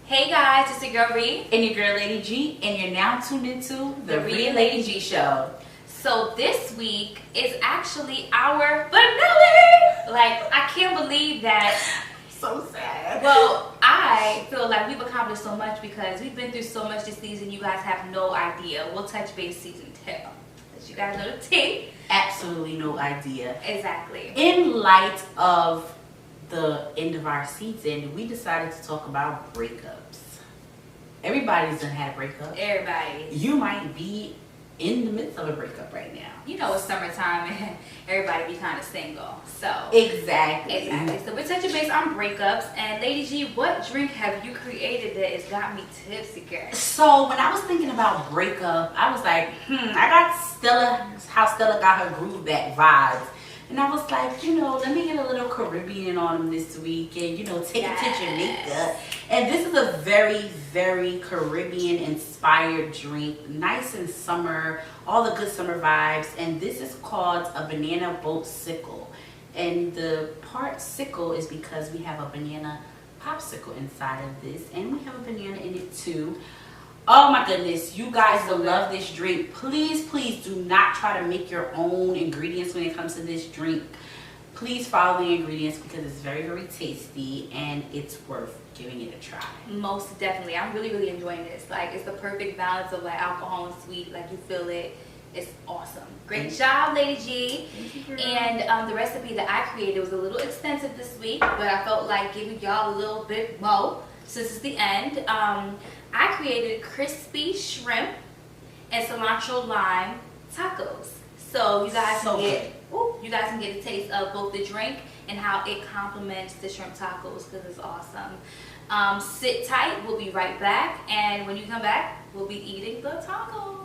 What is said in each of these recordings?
Hey guys, it's your girl Rhi and your girl Lady G, and you're now tuned into the Rhi Lady G Show. So this week is actually our finale. Like, I can't believe that. So sad. Well, I feel like we've accomplished so much because we've been through so much this season. You guys have no idea. We'll touch base season 2. Let you guys know the tea. Absolutely no idea. Exactly. In light of the end of our season, we decided to talk about breakups. Everybody's done had a breakup. Everybody. You might be in the midst of a breakup right now. You know it's summertime and everybody be kind of single. So Exactly. So we're touching base on breakups. And Lady G, what drink have you created that has got me tipsy, girl? So when I was thinking about breakup, I was like, I got how Stella got her groove back vibes. And I was like, let me get a little Caribbean on them this week and, take it to Jamaica. And this is a very, very Caribbean inspired drink. Nice and summer, all the good summer vibes. And this is called a banana boat sickle. And the part sickle is because we have a banana popsicle inside of this. And we have a banana in it too. Oh my goodness, you guys will love this drink. Please, please do not try to make your own ingredients when it comes to this drink. Please follow the ingredients because it's very, very tasty and it's worth giving it a try. Most definitely. I'm really, really enjoying this. Like, it's the perfect balance of like alcohol and sweet. Like, you feel it. It's awesome. Great job, Lady G. Thank you, girl. And the recipe that I created was a little extensive this week, but I felt like giving y'all a little bit more since it's the end. I created crispy shrimp and cilantro lime tacos. So you guys can get a taste of both the drink and how it complements the shrimp tacos because it's awesome. Sit tight, we'll be right back, and when you come back, we'll be eating the tacos.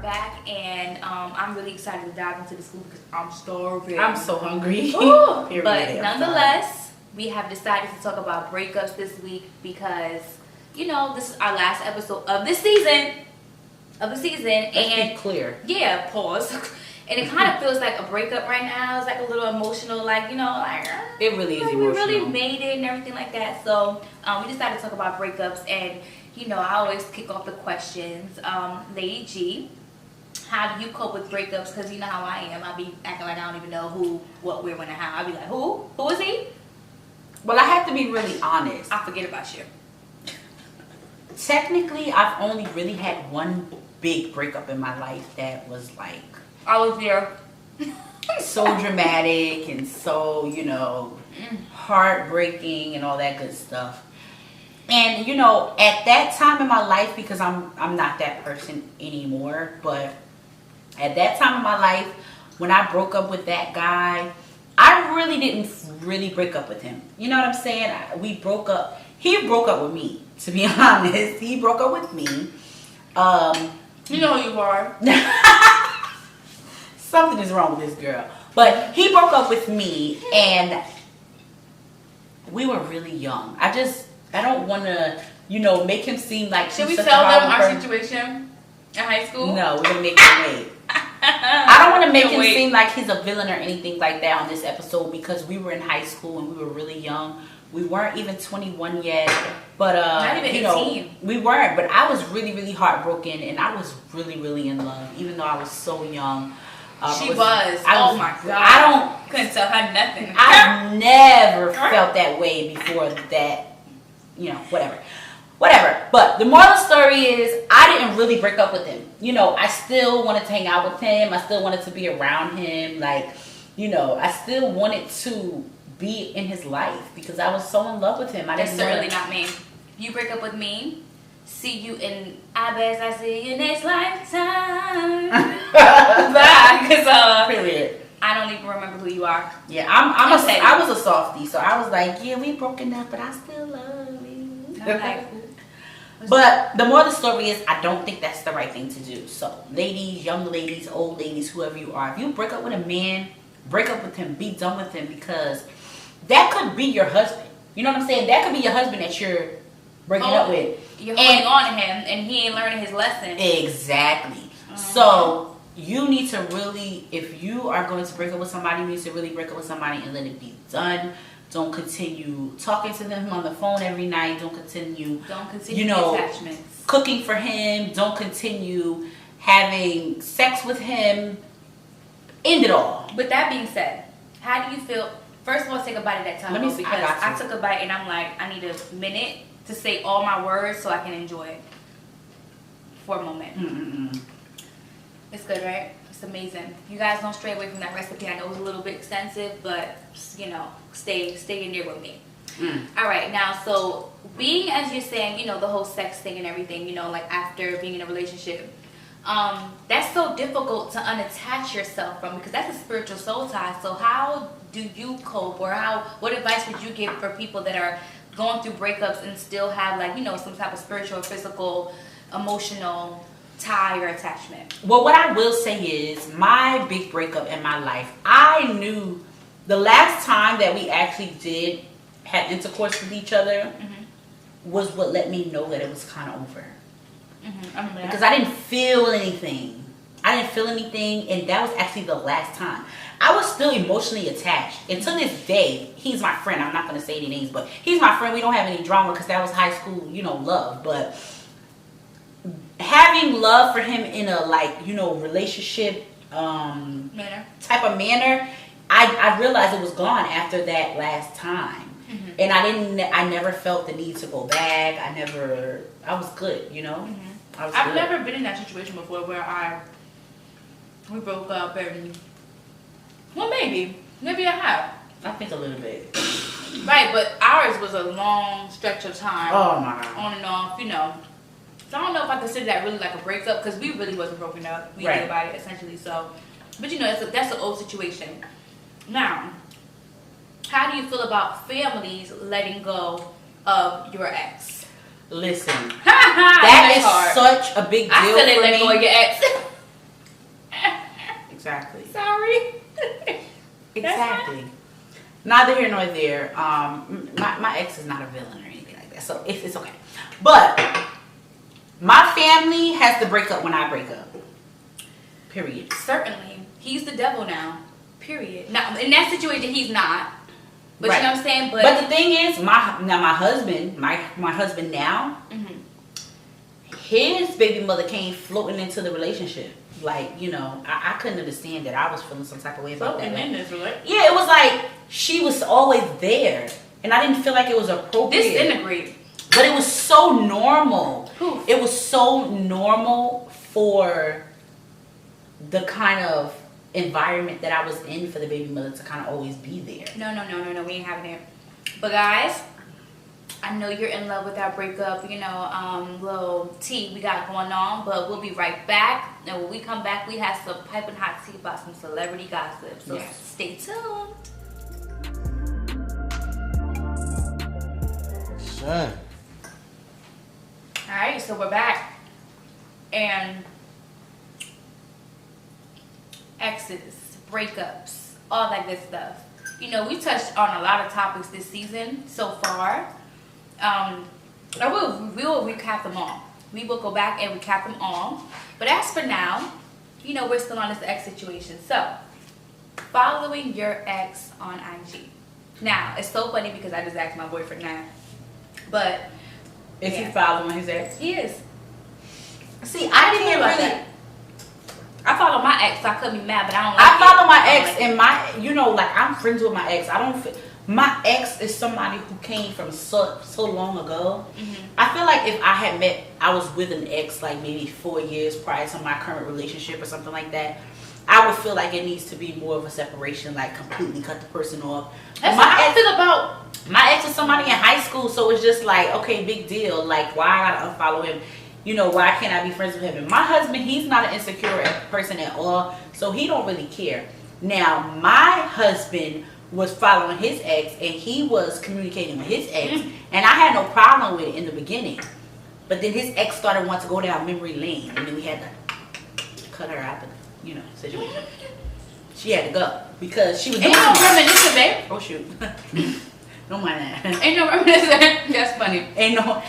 Back and I'm really excited to dive into this food because I'm starving. I'm so hungry. But nonetheless, we have decided to talk about breakups this week because this is our last episode of this season. Let's and be clear. Yeah, pause. And it kind of feels like a breakup right now. It's like a little emotional, like it really is emotional. We really made it and everything like that. So we decided to talk about breakups, and I always kick off the questions. Lady G, how do you cope with breakups? Because you know how I am. I be acting like I don't even know who, what, where, when, and how. I be like, who? Who is he? Well, I have to be really honest. I forget about you. Technically, I've only really had one big breakup in my life that was like... I was there. So dramatic and so, heartbreaking and all that good stuff. And, at that time in my life, because I'm not that person anymore, but at that time in my life, when I broke up with that guy, I really didn't break up with him. You know what I'm saying? We broke up. He broke up with me, to be honest. He broke up with me. You know who you are. Something is wrong with this girl. But he broke up with me, and we were really young. I don't want to, make him seem like... Should we tell them our situation in high school? No, we're going to make him wait. I don't want to make him seem like he's a villain or anything like that on this episode because we were in high school and we were really young. We weren't even 21 yet. But, not even 18. We weren't. But I was really, really heartbroken, and I was really, really in love, even though I was so young. She was. Oh my God. Couldn't tell her nothing. I've never felt that way before that. Whatever. But the moral of the story is I didn't really break up with him. I still wanted to hang out with him. I still wanted to be around him. I still wanted to be in his life because I was so in love with him. That's certainly not me. You break up with me, see you in, I bet I see you next lifetime. Bye. Because, period. I don't even remember who you are. Yeah, I was a softie, so I was like, yeah, we broken up, but I still love you. I'm like, But the more the story is, I don't think that's the right thing to do. So, ladies, young ladies, old ladies, whoever you are, if you break up with a man, break up with him, be done with him, because that could be your husband. You know what I'm saying? That could be your husband that you're breaking up with. You're holding on to him, and he ain't learning his lesson. Exactly. So, you need to really, if you are going to break up with somebody, you need to really break up with somebody and let it be done. Don't continue talking to them on the phone every night. Don't continue attachments. Cooking for him. Don't continue having sex with him. End it all. With that being said, how do you feel? First of all, take a bite of that taco, because I took a bite and I'm like, I need a minute to say all my words so I can enjoy it for a moment. It's good, right? It's amazing. You guys don't stray away from that recipe. I know it was a little bit extensive, but stay in there with me. All right, now, so being, as you're saying, the whole sex thing and everything, like after being in a relationship, that's so difficult to unattach yourself from, because that's a spiritual soul tie. So how do you cope, or what advice would you give for people that are going through breakups and still have some type of spiritual, physical, emotional tie or attachment? Well, what I will say is, my big breakup in my life, I knew the last time that we actually had intercourse with each other was what let me know that it was kind of over. Because I didn't feel anything. And that was actually the last time. I was still emotionally attached. And to this day, he's my friend. I'm not going to say any names, but he's my friend. We don't have any drama because that was high school, love. But having love for him in a relationship type of manner, I realized it was gone after that last time. And I never felt the need to go back. I was good, I've never been in that situation before where we broke up, and well, maybe I have. I think a little bit. Right, but ours was a long stretch of time. Oh my God. On and off, So I don't know if I consider that really like a breakup, because we really wasn't broken up. We right. knew about it essentially. So, but that's an old situation. Now, how do you feel about families letting go of your ex? Listen, that is hard. such a big deal I still didn't for let me. go of your ex. Exactly. Sorry. Exactly. Neither here nor there. My ex is not a villain or anything like that, so it's okay. But my family has to break up when I break up. Period. Certainly, he's the devil now. Period. Now, in that situation, he's not. But right. You know what I'm saying? But the thing is, my husband, my husband now, his baby mother came floating into the relationship. I couldn't understand that. I was feeling some type of way about that. Yeah, it was like she was always there, and I didn't feel like it was appropriate. Disintegrate. But it was so normal. Oof. It was so normal for the kind of environment that I was in for the baby mother to kind of always be there. No, we ain't having it. But guys, I know you're in love with our breakup, little tea we got going on, but we'll be right back. And when we come back, we have some piping hot tea about some celebrity gossip. So Stay tuned. Son. All right, so we're back. And exes, breakups, all that good stuff. We touched on a lot of topics this season so far. We will recap them all. We will go back and recap them all. But as for now, we're still on this ex situation. So, following your ex on IG. Now, it's so funny because I just asked my boyfriend that. But is he following his ex? He is. See, I didn't hear about really. that. I follow my ex, so I couldn't be mad, but I don't. I follow my ex, and I'm friends with my ex. My ex is somebody who came from so long ago. I feel like if I was with an ex like maybe 4 years prior to my current relationship or something like that, I would feel like it needs to be more of a separation, like completely cut the person off. That's what I feel about. My ex is somebody in high school, so it's just like, okay, big deal. Like, why I gotta unfollow him? Why can't I be friends with him? And my husband, he's not an insecure person at all, so he don't really care. Now, my husband was following his ex, and he was communicating with his ex, and I had no problem with it in the beginning. But then his ex started wanting to go down memory lane, and then we had to cut her out the, situation. She had to go because she was doing Ain't no reminiscing, babe. Oh shoot. Don't mind that. Ain't no reminiscing. That's funny. Ain't no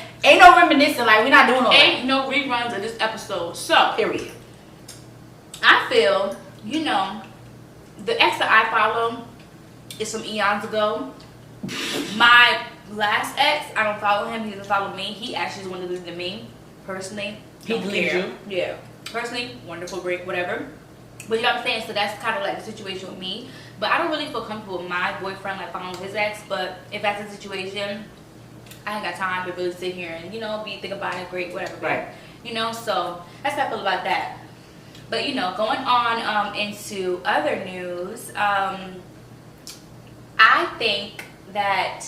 reminiscing. Like, we're not doing all Ain't no reruns of this episode. So, period. I feel, the ex that I follow is from eons ago. My last ex, I don't follow him. He doesn't follow me. He actually is one that deleted me, personally. He deleted you? Yeah. Personally, wonderful, great, whatever. But you know what I'm saying? So that's kind of like the situation with me. But I don't really feel comfortable with my boyfriend like following his ex. But if that's the situation, I ain't got time to really sit here and, be thinking about it, great, whatever. Right. So that's how I feel about that. But, going on into other news, I think that,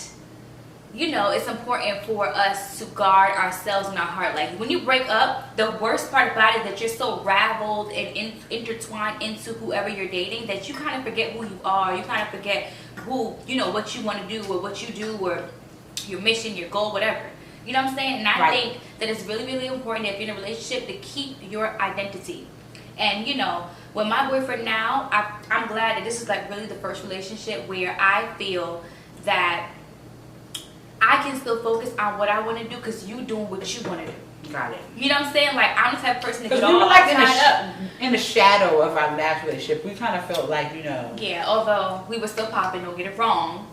it's important for us to guard ourselves and our heart. Like, when you break up, the worst part about it is that you're so raveled and intertwined into whoever you're dating that you kind of forget who you are. You kind of forget who, what you want to do or what you do or your mission, your goal, whatever. You know what I'm saying? And I think that it's really, really important if you're in a relationship to keep your identity. And, with my boyfriend now, I'm glad that this is like really the first relationship where I feel that I can still focus on what I want to do because you doing what you want to do. Got it. You know what I'm saying? Like, I'm the type of person to get we all were like tied up. in the shadow of our last relationship. We kind of felt like, Yeah, although we were still popping, don't get it wrong.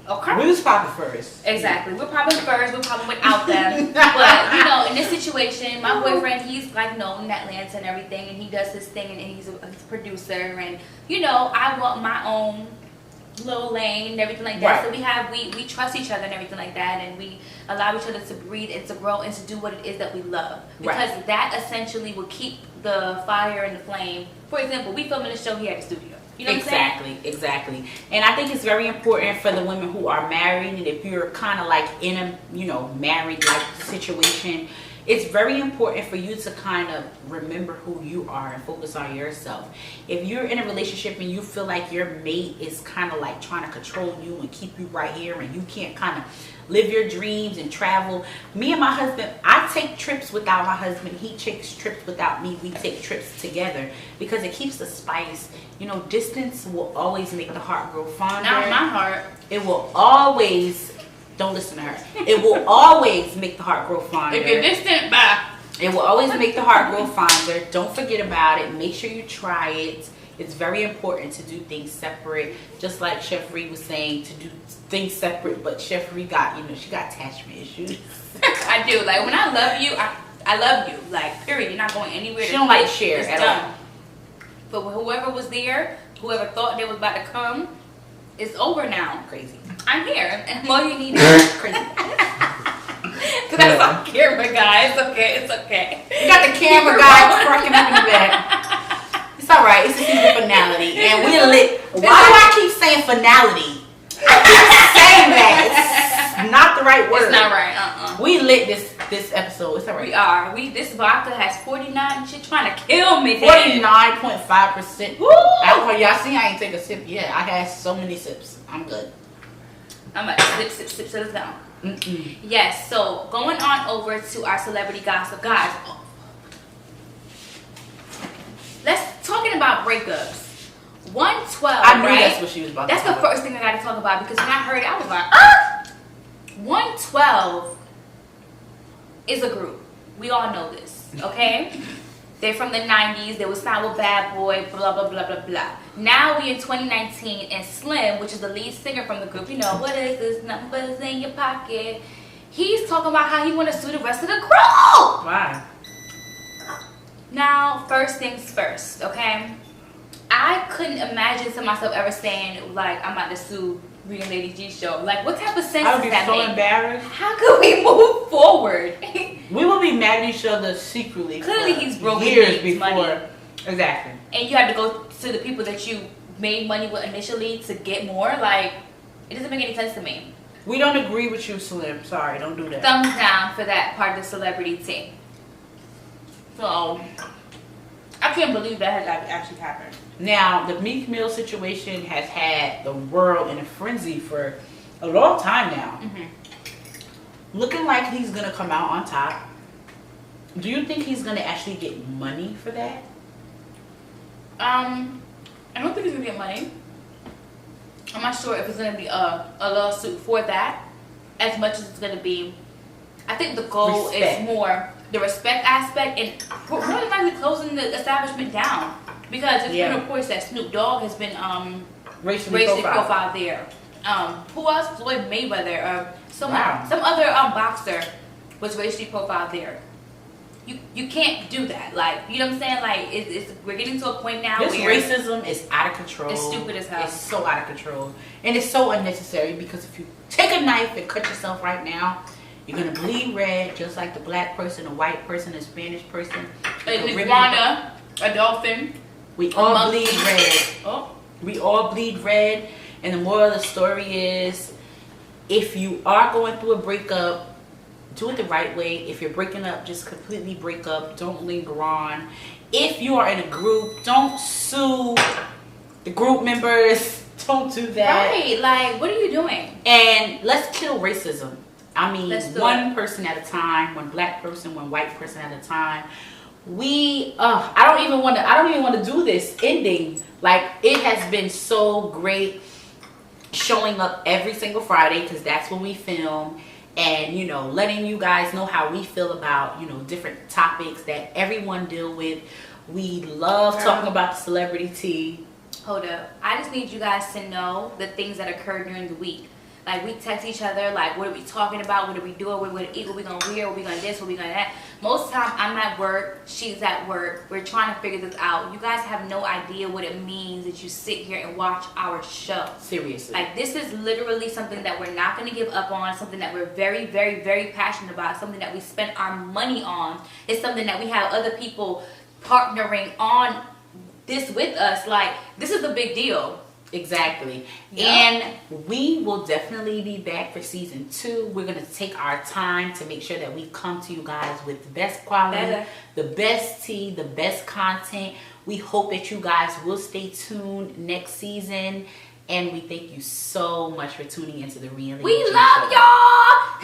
Okay. We was popping first. Exactly. We're popping first. We're popping without them. But, in this situation, my boyfriend, he's like known in Atlanta and everything, and he does his thing, and he's a producer. And, I want my own little lane and everything like that. Right. So we trust each other and everything like that, and we allow each other to breathe and to grow and to do what it is that we love, because that essentially will keep the fire and the flame. For example, we filming the show here at the studio. You know what I'm saying? Exactly. And I think it's very important for the women who are married, and if you're kind of like in a married like situation, it's very important for you to kind of remember who you are and focus on yourself. If you're in a relationship and you feel like your mate is kind of like trying to control you and keep you right here and you can't kind of live your dreams and travel. Me and my husband, I take trips without my husband. He takes trips without me. We take trips together because it keeps the spice. Distance will always make the heart grow fonder. Not my heart. It will always... Don't listen to her. It will always make the heart grow fonder. If you're distant, bye. It will always make the heart grow fonder. Don't forget about it. Make sure you try it. It's very important to do things separate. Just like Chef Rhi was saying, to do things separate. But Chef Rhi got, she got attachment issues. I do. Like, when I love you, I love you. Like, period. You're not going anywhere. She don't like to share it's at done. all. But whoever was there, whoever thought they was about to come, it's over now. Crazy. I'm here, and all you need is crazy. Because that's on camera, guys. Okay, it's okay. You got the camera guy cracking up in the back. It's all right. It's the season finale, and we're lit. Why do I keep saying finality? I keep saying that. It's not the right word. It's not right. We lit this episode. It's all right. We are. This vodka has 49. Shit trying to kill me. 49.5% alcohol. Y'all see, I ain't take a sip yet. I had so many sips. I'm good. I'm like, sip us down. Yes, so going on over to our celebrity gossip. Guys, let's talking about breakups. 112, I knew right? that's what she was about That's to the talk first thing I got to talk about, because when I heard it, I was like, ah! 112 is a group. We all know this, okay? They're from the 90s. They was signed with Bad Boy, blah, blah, blah, blah, blah. Now we in 2019, and Slim, which is the lead singer from the group, what is this? Nothing but it's in your pocket. He's talking about how he want to sue the rest of the crew. Why? Now, first things first, okay? I couldn't imagine to myself ever saying, like, I'm about to sue Rhi Lady G show. Like, what type of sense I would does be that so make? embarrassed. How could we move forward? We will be mad at each other secretly. Clearly, he's broken years before. money. Exactly. And you have to go to the people that you made money with initially to get more. Like, it doesn't make any sense to me. We don't agree with you, Slim. Sorry, don't do that. Thumbs down for that part of the celebrity team. So, I can't believe that has actually happened. Now, the Meek Mill situation has had the world in a frenzy for a long time now. Looking like he's going to come out on top. Do you think he's gonna actually get money for that? I don't think he's gonna get money. I'm not sure if it's gonna be a lawsuit for that, as much as it's gonna be. I think the goal is more the respect aspect and more than likely closing the establishment down, because it's been reports that Snoop Dogg has been racially profiled there. Who else? Floyd Mayweather or some other boxer was racially profiled there. You can't do that. Like, you know what I'm saying? Like, we're getting to a point now this where racism is out of control. It's stupid as hell. It's so out of control. And it's so unnecessary, because if you take a knife and cut yourself right now, you're going to bleed red, just like the black person, a white person, a Spanish person. An iguana, a dolphin. We all bleed red. Oh. We all bleed red. And the moral of the story is, if you are going through a breakup, do it the right way. If you're breaking up, just completely break up. Don't linger on. If you are in a group, don't sue the group members. Don't do that. Right. Like, what are you doing? And let's kill racism. I mean, one person at a time, one black person, one white person at a time. I don't even want to do this ending. Like, it has been so great showing up every single Friday, because that's when we film. And, you know, letting you guys know how we feel about, you know, different topics that everyone deal with. We love talking about the celebrity tea. Hold up. I just need you guys to know the things that occurred during the week. Like, we text each other, like, what are we talking about? What are we doing? What are we going to eat? What are we going to wear? What are we going to this? What are we going to that? Most of the time, I'm at work. She's at work. We're trying to figure this out. You guys have no idea what it means that you sit here and watch our show. Seriously. Like, this is literally something that we're not going to give up on. Something that we're very, very, very passionate about. Something that we spend our money on. It's something that we have other people partnering on this with us. Like, this is a big deal. Exactly. Yep. And we will definitely be back for season 2. We're going to take our time to make sure that we come to you guys with the best quality, the best tea, the best content. We hope that you guys will stay tuned next season. And we thank you so much for tuning into the Rhi Lady G Show. We love y'all.